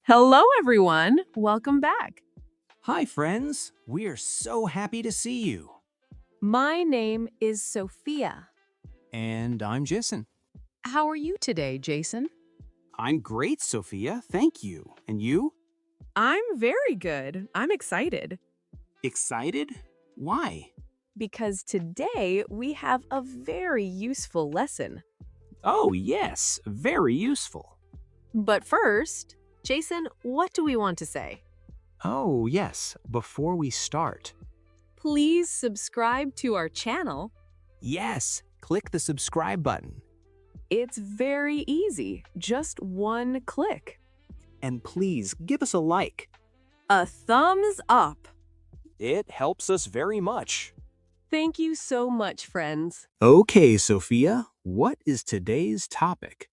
Hello, everyone. Welcome back. Hi, friends. We are so happy to see you. My name is Sophia. And I'm Jason. How are you today, Jason? I'm great, Sophia. Thank you. And you? I'm very good. I'm excited Excited? Why? Because today we have a very useful lesson. Oh, yes. Very useful. But first, Jason, what do we want to say? Oh, yes. Before we start. Please subscribe to our channel. Yes. Click the subscribe button. It's very easy, just one click. And please give us a like. A thumbs up. It helps us very much. Thank you so much, friends. Okay, Sophia. What is today's topic?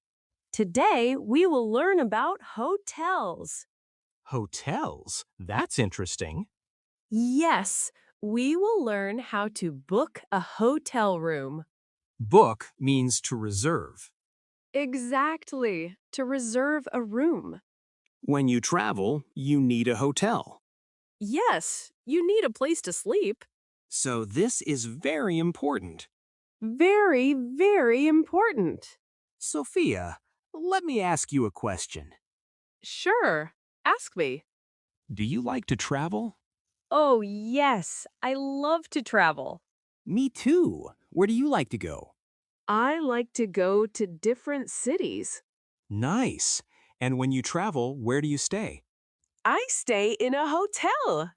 Today we will learn about hotels. Hotels? That's interesting. Yes, we will learn how to book a hotel room. Book means to reserve. Exactly, to reserve a room. When you travel, you need a hotel. Yes, you need a place to sleep. So this is very important. Very, very important. Sophia, let me ask you a question. Sure, ask me. Do you like to travel? Oh, yes, I love to travel. Me too. Where do you like to go? I like to go to different cities. Nice. And when you travel, where do you stay? I stay in a hotel.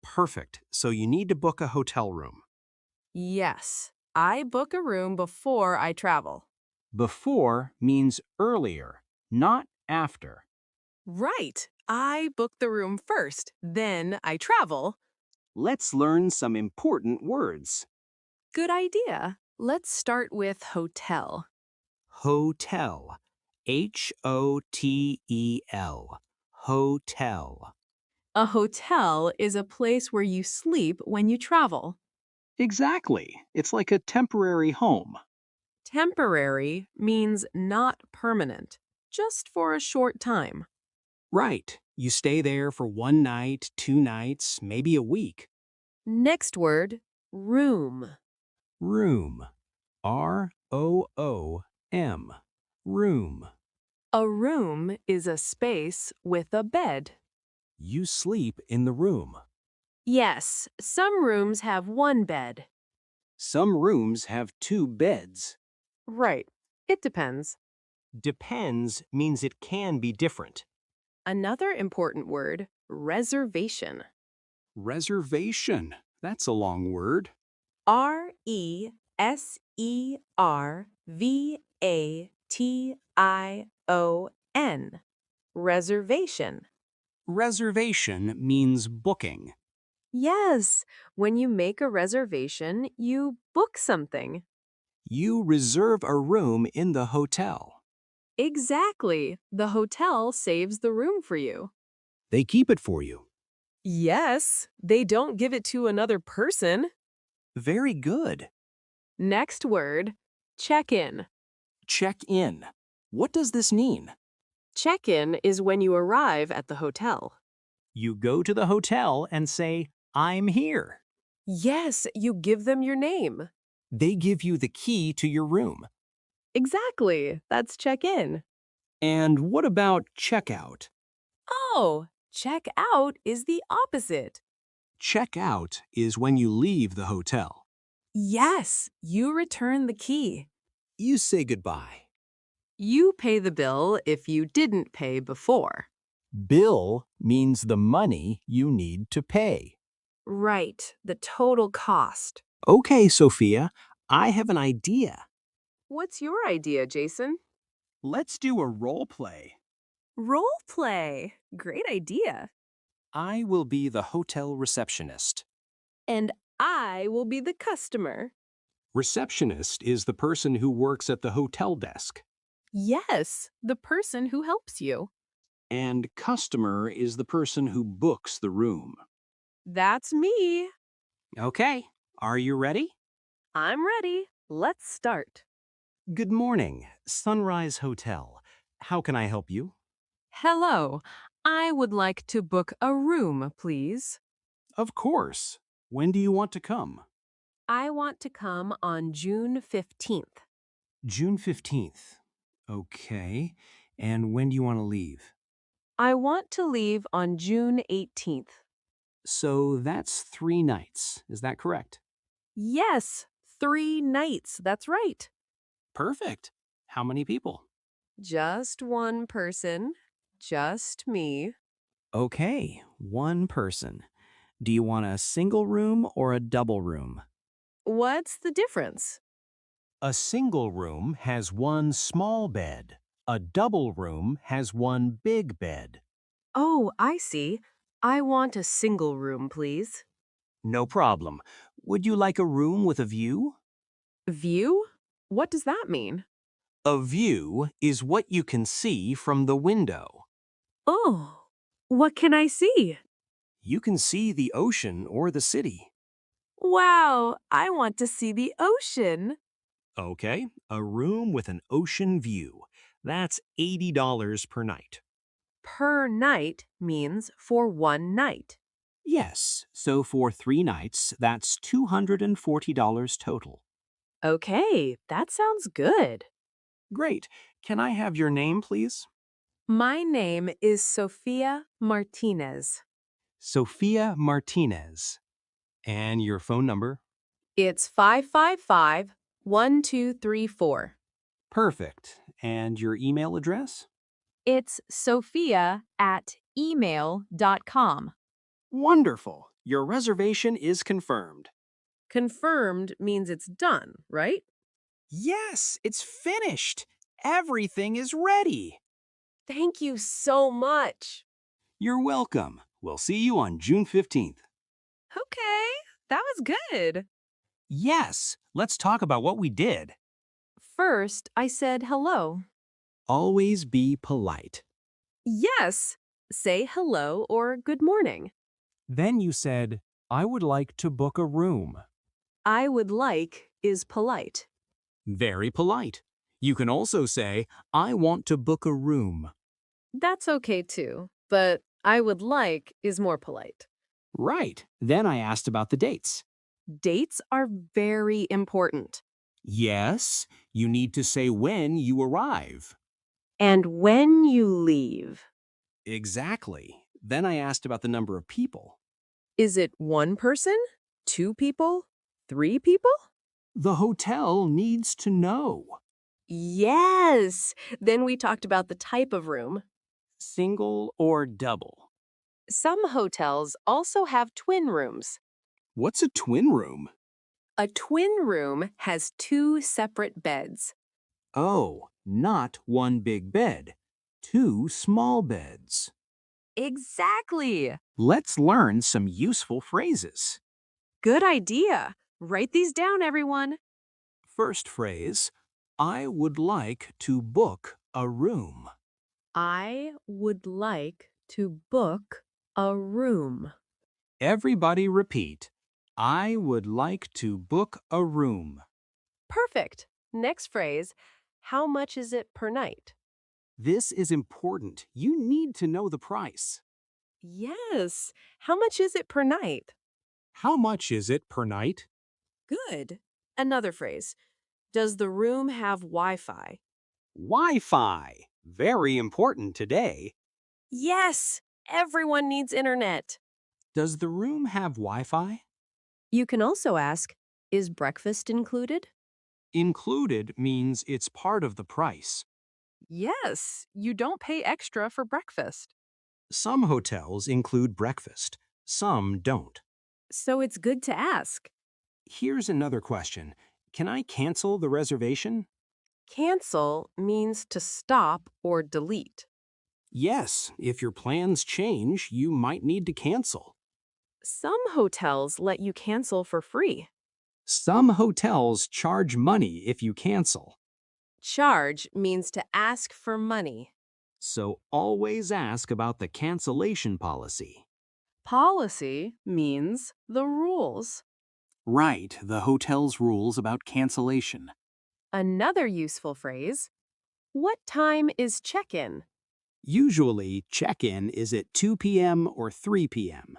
Perfect. So you need to book a hotel room. Yes, I book a room before I travel. Before means earlier, not after. Right, I book the room first, then I travel. Let's learn some important words. Good idea. Let's start with hotel. Hotel. Hotel. Hotel. A hotel is a place where you sleep when you travel. Exactly. It's like a temporary home. Temporary means not permanent, just for a short time. Right. You stay there for one night, 2 nights, maybe a week. Next word, room. Room. Room. Room. A room is a space with a bed. You sleep in the room. Yes, some rooms have one bed. Some rooms have 2 beds. Right, it depends. Depends means it can be different. Another important word, reservation. Reservation. That's a long word. Reservation. Reservation. Reservation means booking. Yes, when you make a reservation, you book something. You reserve a room in the hotel. Exactly. The hotel saves the room for you. They keep it for you. Yes, they don't give it to another person. Very good. Next word, check-in. Check in. What does this mean? Check-in is when you arrive at the hotel. You go to the hotel and say, I'm here. Yes, you give them your name. They give you the key to your room. Exactly. That's check-in. And what about checkout? Oh, check out is the opposite. Check out is when you leave the hotel. Yes, you return the key. You say goodbye. You pay the bill if you didn't pay before. Bill means the money you need to pay. Right, the total cost. Okay, Sophia, I have an idea. What's your idea, Jason? Let's do a role play. Role play. Great idea. I will be the hotel receptionist. And I will be the customer. Receptionist is the person who works at the hotel desk. Yes, the person who helps you. And customer is the person who books the room. That's me. Okay, are you ready? I'm ready. Let's start. Good morning, Sunrise Hotel. How can I help you? Hello. I would like to book a room, please. Of course. When do you want to come? I want to come on June 15th. June 15th. Okay. And when do you want to leave? I want to leave on June 18th. So that's 3 nights. Is that correct? Yes, 3 nights. That's right. Perfect. How many people? Just one person. Just me. Okay, one person. Do you want a single room or a double room? What's the difference? A single room has one small bed. A double room has one big bed. Oh, I see. I want a single room, please. No problem. Would you like a room with a view? View? What does that mean? A view is what you can see from the window. Oh, what can I see? You can see the ocean or the city. Wow, I want to see the ocean. Okay, a room with an ocean view. That's $80 per night. Per night means for one night. Yes, so for 3 nights, that's $240 total. Okay, that sounds good. Great. Can I have your name, please? My name is Sophia Martinez. Sophia Martinez. And your phone number? It's 555-1234. Perfect. And your email address? It's sophia@email.com. Wonderful. Your reservation is confirmed. Confirmed means it's done, right? Yes, it's finished. Everything is ready. Thank you so much. You're welcome. We'll see you on June 15th. Okay, that was good. Yes, let's talk about what we did. First, I said hello. Always be polite. Yes, say hello or good morning. Then you said, I would like to book a room. I would like is polite. Very polite. You can also say, I want to book a room. That's okay too, but I would like is more polite. Right. Then I asked about the dates. Dates are very important. Yes, you need to say when you arrive. And when you leave. Exactly. Then I asked about the number of people. Is it one person? Two people? Three people? The hotel needs to know. Yes! Then we talked about the type of room. Single or double. Some hotels also have twin rooms. What's a twin room? A twin room has two separate beds. Oh, not one big bed. Two small beds. Exactly! Let's learn some useful phrases. Good idea. Write these down, everyone. First phrase, I would like to book a room. I would like to book a room. Everybody repeat, I would like to book a room. Perfect. Next phrase, how much is it per night? This is important. You need to know the price. Yes. How much is it per night? How much is it per night? Good. Another phrase, does the room have Wi-Fi? Wi-Fi. Very important today. Yes. Everyone needs internet. Does the room have Wi-Fi? You can also ask, is breakfast included? Included means it's part of the price. Yes. You don't pay extra for breakfast. Some hotels include breakfast. Some don't. So it's good to ask. Here's another question. Can I cancel the reservation? Cancel means to stop or delete. Yes, if your plans change, you might need to cancel. Some hotels let you cancel for free. Some hotels charge money if you cancel. Charge means to ask for money. So always ask about the cancellation policy. Policy means the rules. Right, the hotel's rules about cancellation. Another useful phrase, what time is check-in? Usually, check-in is at 2 p.m. or 3 p.m.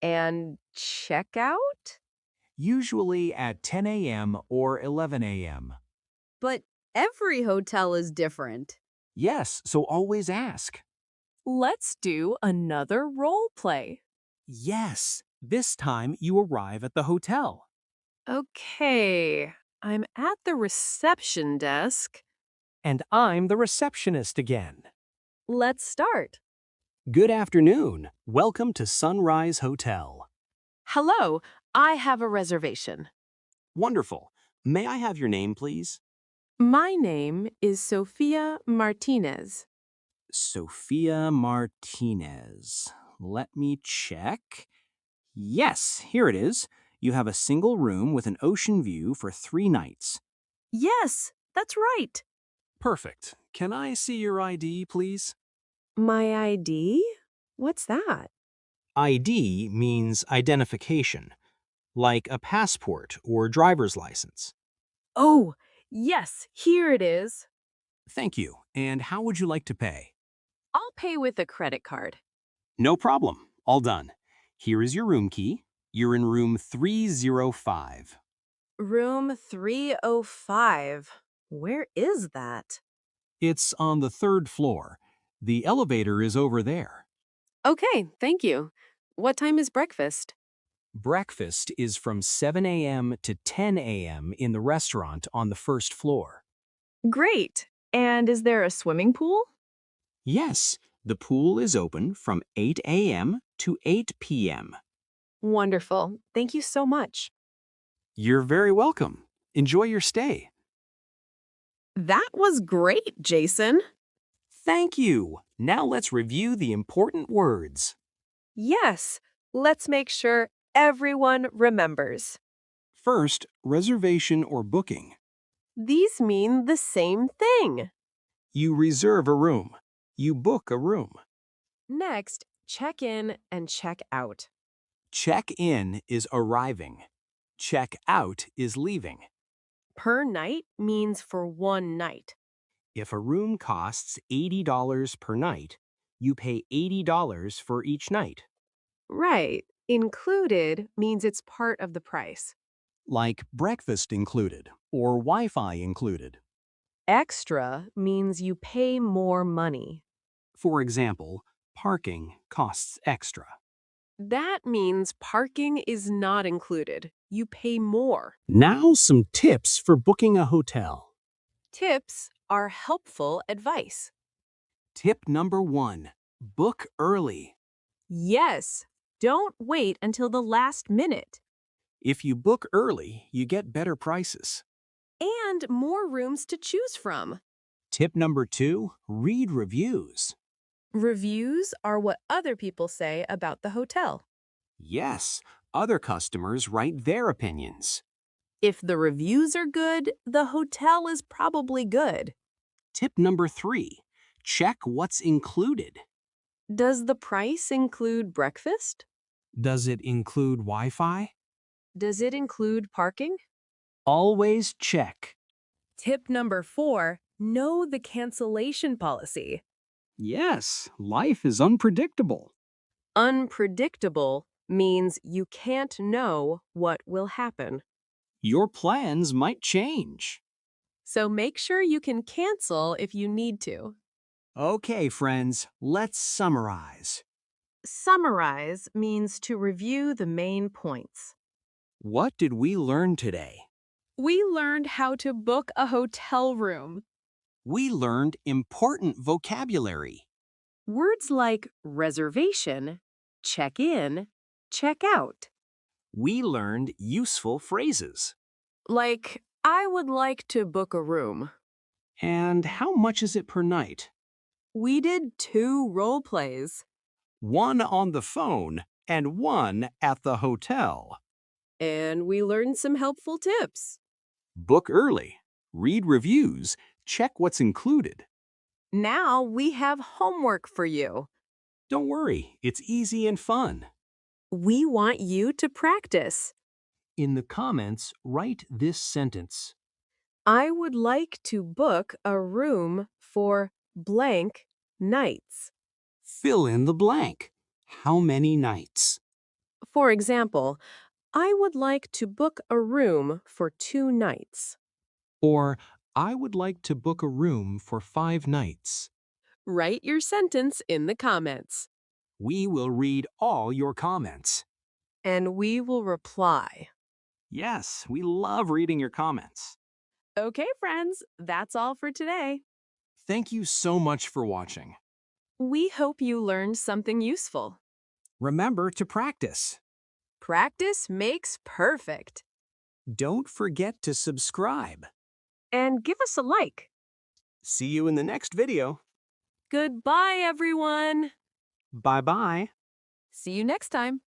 And checkout? Usually at 10 a.m. or 11 a.m. But every hotel is different. Yes, so always ask. Let's do another role play. Yes, this time you arrive at the hotel. Okay, I'm at the reception desk. And I'm the receptionist again. Let's start. Good afternoon. Welcome to Sunrise Hotel. Hello, I have a reservation. Wonderful. May I have your name, please? My name is Sophia Martinez. Sophia Martinez. Let me check. Yes, here it is. You have a single room with an ocean view for 3 nights. Yes, that's right. Perfect. Can I see your ID, please? My ID? What's that? ID means identification, like a passport or driver's license. Oh, yes, here it is. Thank you. And how would you like to pay? I'll pay with a credit card. No problem. All done. Here is your room key. You're in room 305. Room 305. Where is that? It's on the 3rd floor. The elevator is over there. Okay, thank you. What time is breakfast? Breakfast is from 7 a.m. to 10 a.m. in the restaurant on the 1st floor. Great. And is there a swimming pool? Yes, the pool is open from 8 a.m. to 8 p.m. Wonderful. Thank you so much. You're very welcome. Enjoy your stay. That was great, Jason. Thank you. Now let's review the important words. Yes, let's make sure everyone remembers. First, reservation or booking. These mean the same thing. You reserve a room. You book a room. Next, check in and check out. Check in is arriving. Check out is leaving. Per night means for one night. If a room costs $80 per night, you pay $80 for each night. Right. Included means it's part of the price. Like breakfast included or Wi-Fi included. Extra means you pay more money. For example, parking costs extra. That means parking is not included. You pay more. Now some tips for booking a hotel. Tips are helpful advice. Tip number 1, book early. Yes, don't wait until the last minute. If you book early, you get better prices. And more rooms to choose from. Tip number 2, read reviews. Reviews are what other people say about the hotel. Yes, other customers write their opinions. If the reviews are good, the hotel is probably good. Tip number 3, check what's included. Does the price include breakfast? Does it include Wi-Fi? Does it include parking? Always check. Tip number 4, know the cancellation policy. Yes, life is unpredictable. Unpredictable means you can't know what will happen. Your plans might change. So make sure you can cancel if you need to. Okay, friends, let's summarize. Summarize means to review the main points. What did we learn today? We learned how to book a hotel room. We learned important vocabulary. Words like reservation, check in, check out. We learned useful phrases. Like, I would like to book a room. And how much is it per night? We did 2 role plays. One on the phone and one at the hotel. And we learned some helpful tips. Book early, read reviews, check what's included. Now we have homework for you. Don't worry, it's easy and fun. We want you to practice. In the comments, write this sentence. I would like to book a room for blank Nights. Fill in the blank. How many nights? For example, I would like to book a room for 2 nights. Or, I would like to book a room for 5 nights. Write your sentence in the comments, We will read all your comments. and we will reply. Yes, we love reading your comments. Okay, friends, that's all for today. Thank you so much for watching. We hope you learned something useful. Remember to practice. Practice makes perfect. Don't forget to subscribe. And give us a like. See you in the next video. Goodbye, everyone. Bye-bye. See you next time.